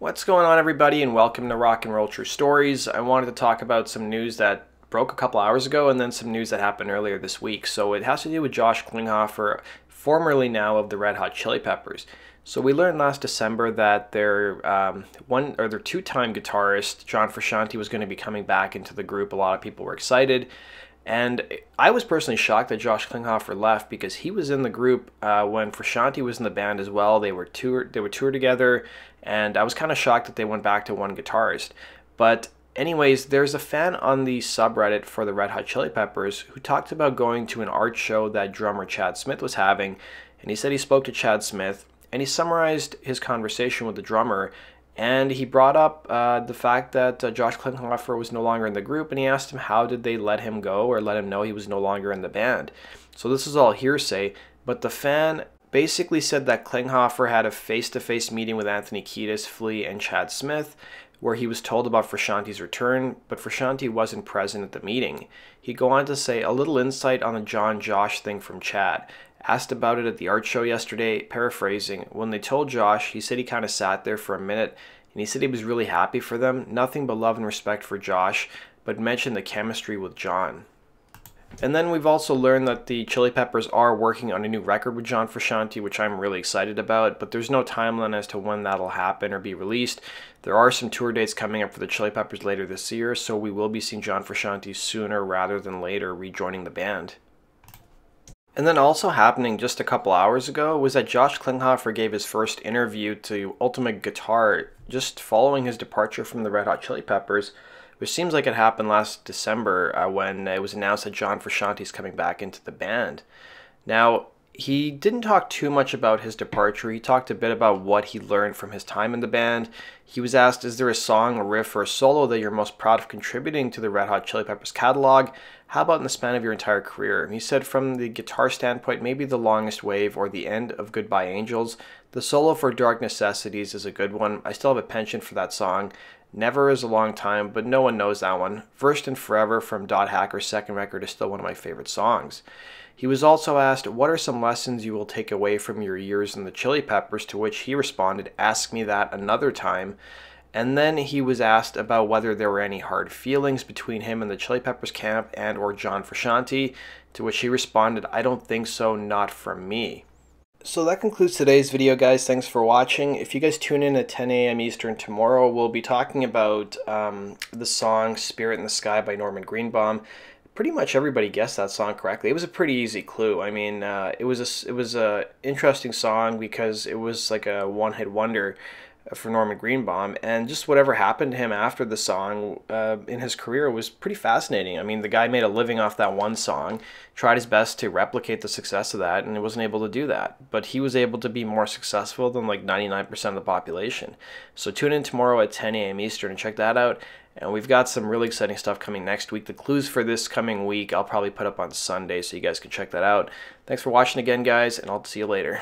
What's going on, everybody, and welcome to Rock and Roll True Stories. I wanted to talk about some news that broke a couple hours ago and then some news that happened earlier this week. So it has to do with Josh Klinghoffer, formerly now of the Red Hot Chili Peppers. So we learned last December that their two-time guitarist, John Frusciante, was going to be coming back into the group. A lot of people were excited. And I was personally shocked that Josh Klinghoffer left because he was in the group when Frusciante was in the band as well. They would tour together, and I was kind of shocked that they went back to one guitarist. But anyways, there's a fan on the subreddit for the Red Hot Chili Peppers who talked about going to an art show that drummer Chad Smith was having, and he said he spoke to Chad Smith, and he summarized his conversation with the drummer. And he brought up the fact that Josh Klinghoffer was no longer in the group, and he asked him how did they let him go or let him know he was no longer in the band. So this is all hearsay, but the fan basically said that Klinghoffer had a face-to-face meeting with Anthony Kiedis, Flea, and Chad Smith, where he was told about Frusciante's return, but Frusciante wasn't present at the meeting. He'd go on to say, a little insight on the John Josh thing from Chad. Asked about it at the art show yesterday, paraphrasing, when they told Josh, he said he kind of sat there for a minute, and he said he was really happy for them, nothing but love and respect for Josh, but mentioned the chemistry with John. And then we've also learned that the Chili Peppers are working on a new record with John Frusciante, which I'm really excited about, but there's no timeline as to when that'll happen or be released. There are some tour dates coming up for the Chili Peppers later this year, so we will be seeing John Frusciante sooner rather than later rejoining the band. And then also happening just a couple hours ago was that Josh Klinghoffer gave his first interview to Ultimate Guitar just following his departure from the Red Hot Chili Peppers, which seems like it happened last December when it was announced that John Frusciante is coming back into the band. Now, he didn't talk too much about his departure. He talked a bit about what he learned from his time in the band. He was asked, is there a song, a riff, or a solo that you're most proud of contributing to the Red Hot Chili Peppers catalog? How about in the span of your entire career? And he said from the guitar standpoint, maybe The Longest Wave or the end of Goodbye Angels. The solo for Dark Necessities is a good one. I still have a penchant for that song. Never is a long time, but no one knows that one. First and Forever from Dot Hacker's second record is still one of my favorite songs. He was also asked, what are some lessons you will take away from your years in the Chili Peppers, to which he responded, ask me that another time. And then he was asked about whether there were any hard feelings between him and the Chili Peppers camp and or John Frusciante, to which he responded, I don't think so, not from me. So that concludes today's video, guys. Thanks for watching. If you guys tune in at 10 a.m. Eastern tomorrow, we'll be talking about the song Spirit in the Sky by Norman Greenbaum. Pretty much everybody guessed that song correctly. It was a pretty easy clue. I mean, it was a interesting song because it was like a one-hit wonder for Norman Greenbaum, and just whatever happened to him after the song in his career was pretty fascinating. I mean, the guy made a living off that one song, tried his best to replicate the success of that, and he wasn't able to do that. But he was able to be more successful than like 99% of the population. So tune in tomorrow at 10 a.m. Eastern and check that out. And we've got some really exciting stuff coming next week. The clues for this coming week I'll probably put up on Sunday, so you guys can check that out. Thanks for watching again, guys, and I'll see you later.